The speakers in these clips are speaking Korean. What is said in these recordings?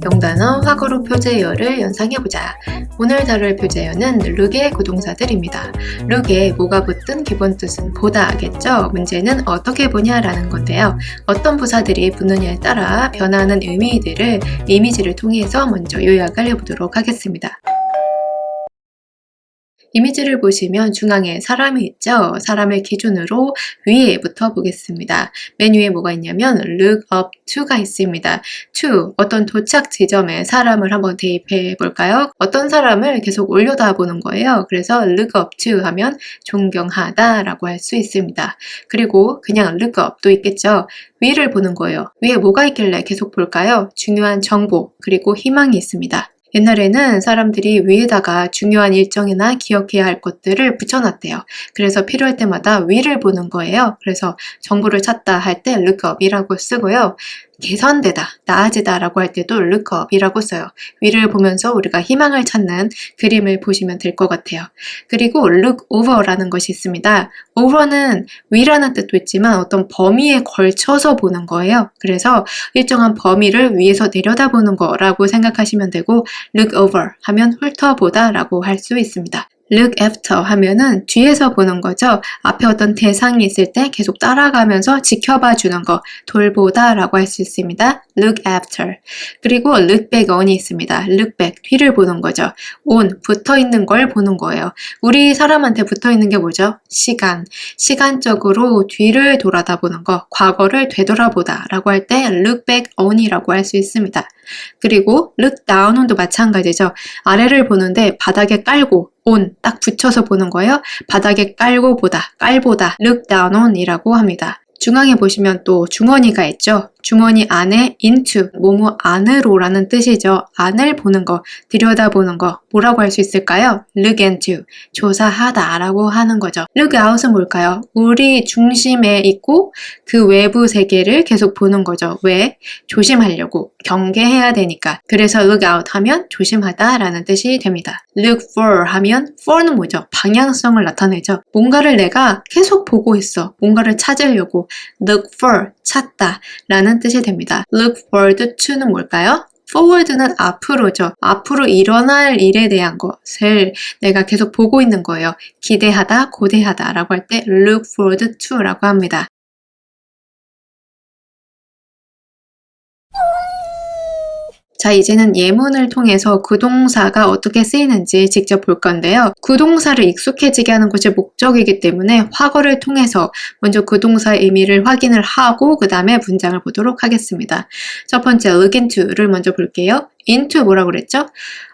영단어 화거로 표제어를 연상해보자. 오늘 다룰 표제어는 look의 구동사들입니다. look에 뭐가 붙든 기본 뜻은 보다겠죠? 문제는 어떻게 보냐라는 건데요. 어떤 부사들이 붙느냐에 따라 변화하는 의미들을 이미지를 통해서 먼저 요약을 해보도록 하겠습니다. 이미지를 보시면 중앙에 사람이 있죠? 사람을 기준으로 위에부터 보겠습니다. 맨 위에 뭐가 있냐면 look up to가 있습니다. to, 어떤 도착 지점에 사람을 한번 대입해 볼까요? 어떤 사람을 계속 올려다보는 거예요. 그래서 look up to 하면 존경하다 라고 할 수 있습니다. 그리고 그냥 look up도 있겠죠? 위를 보는 거예요. 위에 뭐가 있길래 계속 볼까요? 중요한 정보, 그리고 희망이 있습니다. 옛날에는 사람들이 위에다가 중요한 일정이나 기억해야 할 것들을 붙여놨대요. 그래서 필요할 때마다 위를 보는 거예요. 그래서 정보를 찾다 할 때 look up이라고 쓰고요. 개선되다, 나아지다 라고 할 때도 look up이라고 써요. 위를 보면서 우리가 희망을 찾는 그림을 보시면 될 것 같아요. 그리고 look over라는 것이 있습니다. over는 위라는 뜻도 있지만 어떤 범위에 걸쳐서 보는 거예요. 그래서 일정한 범위를 위에서 내려다보는 거라고 생각하시면 되고 look over 하면 훑어보다 라고 할 수 있습니다. look after 하면은 뒤에서 보는 거죠. 앞에 어떤 대상이 있을 때 계속 따라가면서 지켜봐 주는 거, 돌보다 라고 할 수 있습니다. look after. 그리고 look back on이 있습니다. look back, 뒤를 보는 거죠. on, 붙어 있는 걸 보는 거예요. 우리 사람한테 붙어 있는 게 뭐죠? 시간. 시간적으로 뒤를 돌아다 보는 거, 과거를 되돌아보다 라고 할 때 look back on이라고 할 수 있습니다. 그리고 look down도 마찬가지죠. 아래를 보는데 바닥에 깔고 on 딱 붙여서 보는 거예요. 바닥에 깔고 보다, 깔보다 look down on 이라고 합니다. 중앙에 보시면 또 주머니가 있죠. 주머니 안에 into, 뭐뭐 안으로 라는 뜻이죠. 안을 보는 거, 들여다보는 거, 뭐라고 할 수 있을까요? look into, 조사하다 라고 하는 거죠. look out은 뭘까요? 우리 중심에 있고 그 외부 세계를 계속 보는 거죠. 왜? 조심하려고, 경계해야 되니까. 그래서 look out 하면 조심하다 라는 뜻이 됩니다. look for 하면 for는 뭐죠? 방향성을 나타내죠. 뭔가를 내가 계속 보고 있어. 뭔가를 찾으려고 look for, 찾다 라는 뜻이 됩니다. look forward to는 뭘까요? forward는 앞으로죠. 앞으로 일어날 일에 대한 것을 내가 계속 보고 있는 거예요. 기대하다, 고대하다 라고 할 때 look forward to 라고 합니다. 자, 이제는 예문을 통해서 구동사가 어떻게 쓰이는지 직접 볼 건데요. 구동사를 익숙해지게 하는 것이 목적이기 때문에 화거를 통해서 먼저 구동사의 의미를 확인을 하고 그 다음에 문장을 보도록 하겠습니다. 첫 번째, look into를 먼저 볼게요. into 뭐라고 그랬죠?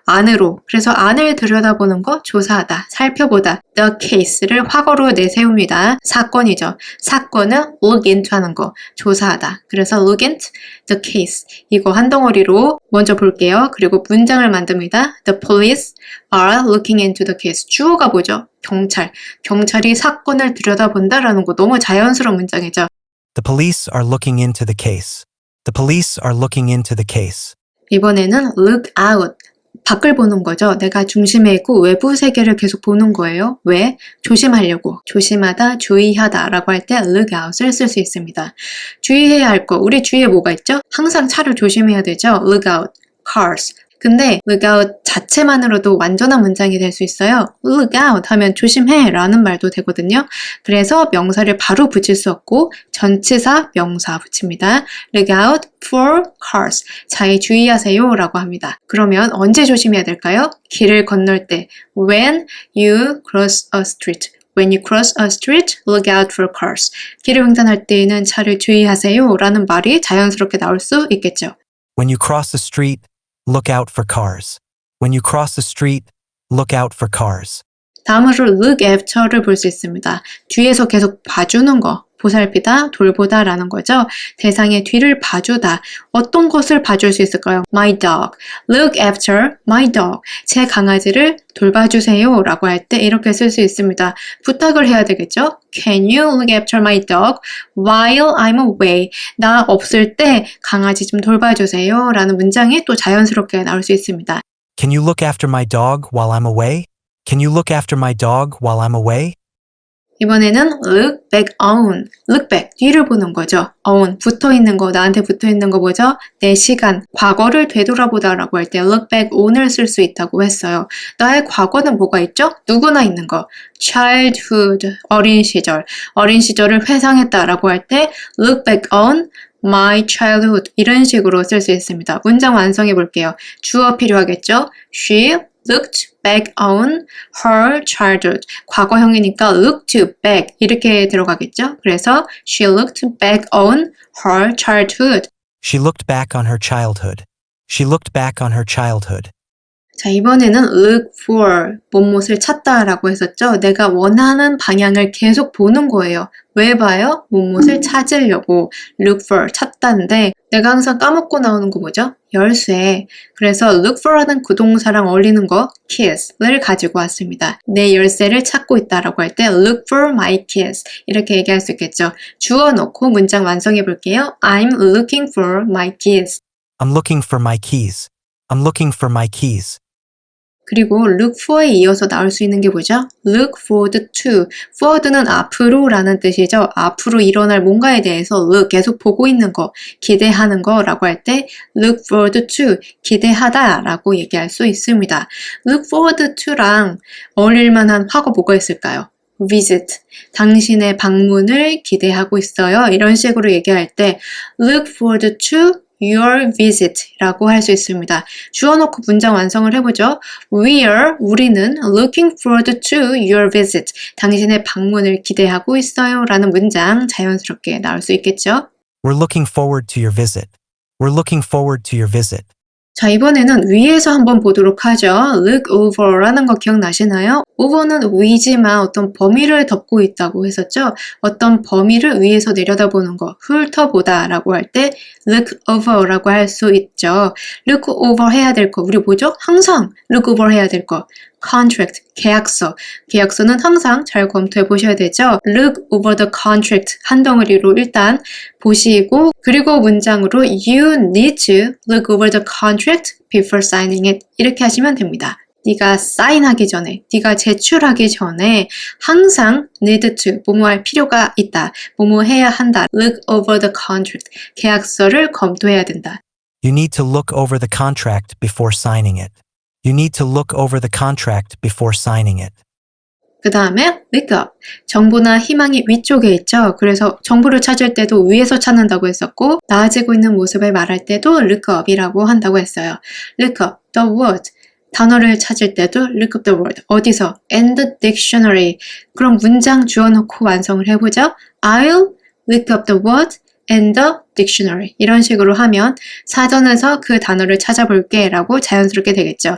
안으로. 그래서 안을 들여다보는 거, 조사하다, 살펴보다. the case를 화거로 내세웁니다. 사건이죠. 사건은 look into 하는 거, 조사하다. 그래서 look into the case. 이거 한 덩어리로 먼저 볼게요. 그리고 문장을 만듭니다. The police are looking into the case. 주어가 뭐죠? 경찰. 경찰이 사건을 들여다본다라는 거 너무 자연스러운 문장이죠. The police are looking into the case. The police are looking into the case. 이번에는 look out. 밖을 보는 거죠. 내가 중심에 있고 외부 세계를 계속 보는 거예요. 왜? 조심하려고. 조심하다, 주의하다 라고 할 때 look out을 쓸 수 있습니다. 주의해야 할 거. 우리 주위에 뭐가 있죠? 항상 차를 조심해야 되죠. look out, cars. 근데 look out 자체만으로도 완전한 문장이 될 수 있어요. look out 하면 조심해 라는 말도 되거든요. 그래서 명사를 바로 붙일 수 없고 전치사, 명사 붙입니다. look out for cars. 차에 주의하세요 라고 합니다. 그러면 언제 조심해야 될까요? 길을 건널 때 when you cross a street. When you cross a street, look out for cars. 길을 횡단할 때에는 차를 주의하세요 라는 말이 자연스럽게 나올 수 있겠죠. When you cross the street, look out for cars. When you cross the street, look out for cars. 다음으로 look after를 볼 수 있습니다. 뒤에서 계속 봐주는 거, 보살피다, 돌보다 라는 거죠. 대상의 뒤를 봐주다. 어떤 것을 봐줄 수 있을까요? My dog. Look after my dog. 제 강아지를 돌봐주세요 라고 할 때 이렇게 쓸 수 있습니다. 부탁을 해야 되겠죠? Can you look after my dog while I'm away? 나 없을 때 강아지 좀 돌봐주세요 라는 문장이 또 자연스럽게 나올 수 있습니다. Can you look after my dog while I'm away? Can you look after my dog while I'm away? 이번에는 look back on. look back, 뒤를 보는 거죠. on, 붙어있는 거, 나한테 붙어있는 거 뭐죠? 내 시간, 과거를 되돌아보다라고 할 때 look back on을 쓸 수 있다고 했어요. 나의 과거는 뭐가 있죠? 누구나 있는 거. childhood, 어린 시절을 회상했다라고 할 때 look back on my childhood 이런 식으로 쓸 수 있습니다. 문장 완성해 볼게요. 주어 필요하겠죠? She looked back on her childhood. 과거형이니까 looked back 이렇게 들어가겠죠? 그래서 she looked back on her childhood. She looked back on her childhood. She looked back on her childhood. 자, 이번에는 look for, 무엇을 찾다라고 했었죠? 내가 원하는 방향을 계속 보는 거예요. 왜 봐요? 무엇을 찾으려고 look for, 찾다인데 내가 항상 까먹고 나오는 거 뭐죠? 열쇠. 그래서 look for라는 구동사랑 어울리는 거 keys를 가지고 왔습니다. 내 열쇠를 찾고 있다라고 할 때 look for my keys 이렇게 얘기할 수 있겠죠. 주어 넣고 문장 완성해 볼게요. I'm looking for my keys. I'm looking for my keys. I'm looking for my keys. 그리고 look for에 이어서 나올 수 있는 게 뭐죠? look forward to. forward는 앞으로라는 뜻이죠. 앞으로 일어날 뭔가에 대해서 look, 계속 보고 있는 거, 기대하는 거라고 할 때 look forward to, 기대하다라고 얘기할 수 있습니다. look forward to랑 어울릴 만한 화가 뭐가 있을까요? visit, 당신의 방문을 기대하고 있어요. 이런 식으로 얘기할 때 look forward to your visit 라고 할 수 있습니다. 주어 놓고 문장 완성을 해보죠. 우리는 looking forward to your visit. 당신의 방문을 기대하고 있어요. 라는 문장 자연스럽게 나올 수 있겠죠. We're looking forward to your visit. We're looking forward to your visit. 자, 이번에는 위에서 한번 보도록 하죠. look over라는 거 기억나시나요? over는 위지만 어떤 범위를 덮고 있다고 했었죠. 어떤 범위를 위에서 내려다보는 거, 훑어보다 라고 할 때 look over라고 할 수 있죠. look over 해야 될 거, 우리 뭐죠? 항상 look over 해야 될 거. contract, 계약서. 계약서는 항상 잘 검토해 보셔야 되죠. look over the contract 한 덩어리로 일단 보시고 그리고 문장으로 you need to look over the contract before signing it 이렇게 하시면 됩니다. 네가 사인하기 전에, 네가 제출하기 전에 항상 need to, 뭐뭐 할 필요가 있다. 뭐뭐 해야 한다. look over the contract, 계약서를 검토해야 된다. You need to look over the contract before signing it. You need to look over the contract before signing it. 그 다음에 look up. 정보나 희망이 위쪽에 있죠. 그래서 정보를 찾을 때도 위에서 찾는다고 했었고 나아지고 있는 모습을 말할 때도 look up이라고 한다고 했어요. look up the word. 단어를 찾을 때도 look up the word. 어디서? in the dictionary. 그럼 문장 주어놓고 완성을 해보죠. I'll look up the word in the dictionary. 이런 식으로 하면 사전에서 그 단어를 찾아볼게 라고 자연스럽게 되겠죠.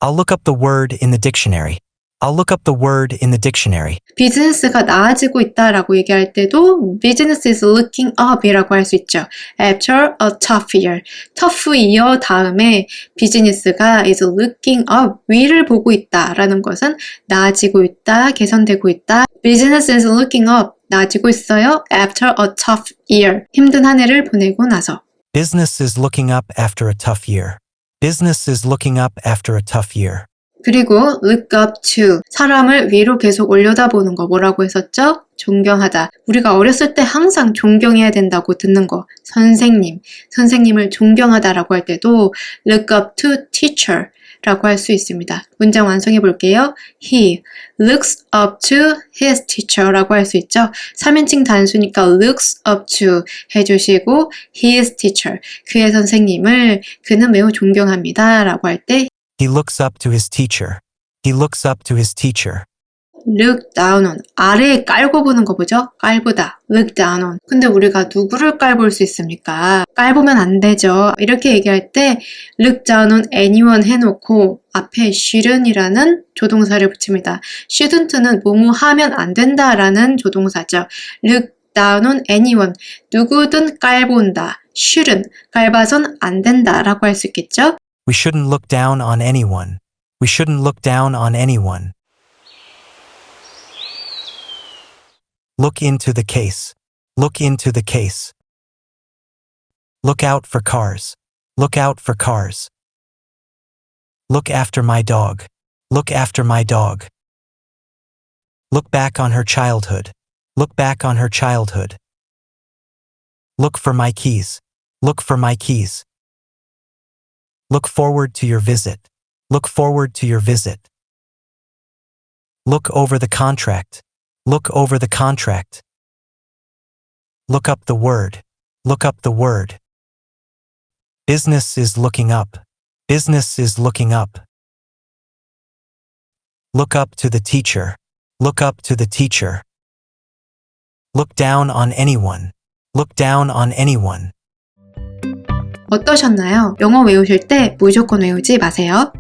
I'll look up the word in the dictionary. I'll look up the word in the dictionary. 비즈니스가 나아지고 있다라고 얘기할 때도 business is looking up 이라고 할 수 있죠. After a tough year. tough year 다음에 비즈니스가 is looking up, 위를 보고 있다라는 것은 나아지고 있다, 개선되고 있다. Business is looking up, 나아지고 있어요. After a tough year. 힘든 한 해를 보내고 나서. Business is looking up after a tough year. Business is looking up after a tough year. 그리고 look up to, 사람을 위로 계속 올려다보는 거 뭐라고 했었죠? 존경하다. 우리가 어렸을 때 항상 존경해야 된다고 듣는 거. 선생님을 존경하다라고 할 때도 look up to teacher 라고 할 수 있습니다. 문장 완성해 볼게요. He looks up to his teacher 라고 할 수 있죠. 3인칭 단수니까 looks up to 해주시고 his teacher, 그의 선생님을 그는 매우 존경합니다 라고 할 때 He looks up to his teacher. He looks up to his teacher. look down on, 아래에 깔고 보는 거 보죠? 깔보다, look down on. 근데 우리가 누구를 깔볼 수 있습니까? 깔보면 안 되죠. 이렇게 얘기할 때 look down on anyone 해놓고 앞에 shouldn't이라는 조동사를 붙입니다. shouldn't는 뭐뭐 하면 안 된다라는 조동사죠. look down on anyone, 누구든 깔본다. shouldn't, 깔봐선 안 된다라고 할 수 있겠죠? We shouldn't look down on anyone. We shouldn't look down on anyone. Look into the case. Look into the case. Look out for cars. Look out for cars. Look after my dog. Look after my dog. Look back on her childhood. Look back on her childhood. Look for my keys. Look for my keys. Look forward to your visit. Look forward to your visit. Look over the contract. Look over the contract. Look up the word. Look up the word. Business is looking up. Business is looking up. Look up to the teacher. Look up to the teacher. Look down on anyone. Look down on anyone. 어떠셨나요? 영어 외우실 때 무조건 외우지 마세요.